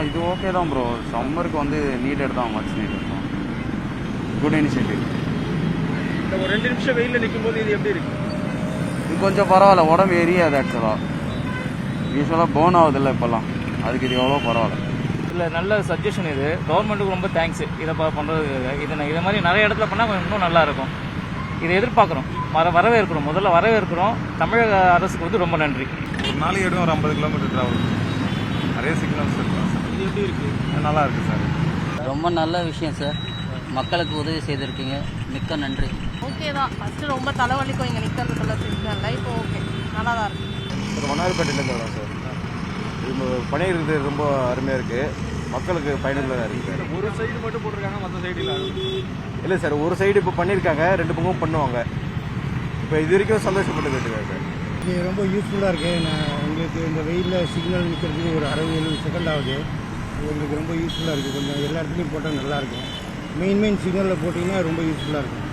இது ஓகே தான் ப்ரோ. சம்மருக்கு வந்து நீடட் தான், மச் நீடட் தான். Good initiative. இந்த ஒரு 2 நிமிஷம் வெயிலில் நிற்கும்போது இது எப்படி இருக்கு? இது கொஞ்சம் பரவாயில்ல, உடம்பு எரியாது ஆக்சுவலாக. யூஸ்வலாக பேர்ன் ஆகுதில்ல இப்போல்லாம், அதுக்கு இது எவ்வளோ பரவாயில்ல. இல்லை, நல்ல சஜஷன் இது. கவர்மெண்ட்டுக்கு ரொம்ப தேங்க்ஸ் இதை பண்ணுறது. இதை மாதிரி நிறைய இடத்துல பண்ணால் இன்னும் நல்லாயிருக்கும். இதை எதிர்பார்க்குறோம், வரவேற்கிறோம். முதல்ல வரவேற்கிறோம். தமிழக அரசுக்கு வந்து ரொம்ப நன்றி. ஒரு நாளைக்கு எடுக்கும் ஒரு 50 கிலோமீட்டர் ட்ராவல். நிறைய சிக்னல்ஸ் இருக்கலாம் சார். இது எப்படி இருக்குது? நல்லா இருக்குது சார். ரொம்ப நல்ல விஷயம் சார். மக்களுக்கு உதவி செய்திருக்கீங்க, மிக்க நன்றி. ஓகே தான். ஃபஸ்ட்டு ரொம்ப தலைவலிக்கும் இங்கே நிற்கிறதுக்குள்ள சிக்னலில். இப்போ ஓகே, நல்லா தான் இருக்குது. ஒரு மன்னார்பேட்டையிலேருந்து வரோம் சார். இது பணியிறது ரொம்ப அருமையாக இருக்குது, மக்களுக்கு பயனுள்ளதாக இருக்குது சார். ஒரு சைடு மட்டும் போட்டிருக்காங்க, மற்ற சைடு இல்லை சார், ஒரு சைடு இப்போ பண்ணியிருக்காங்க, 2 பக்கமும் பண்ணுவாங்க. இப்போ இது வரைக்கும் சந்தோஷப்பட்டு கேட்டுருக்காங்க சார். இது ரொம்ப யூஸ்ஃபுல்லாக இருக்குது. எங்களுக்கு இந்த வெயிலில் சிக்னல் நிற்கிறதுக்கு ஒரு 60-70 செகண்ட் ஆகுது. எங்களுக்கு ரொம்ப யூஸ்ஃபுல்லாக இருக்குது. கொஞ்சம் எல்லா இடத்துலையும் போட்டால் நல்லாயிருக்கும். மெயின் சிக்னலில் போட்டிங்கன்னா ரொம்ப யூஸ்ஃபுல்லாக இருக்கும்.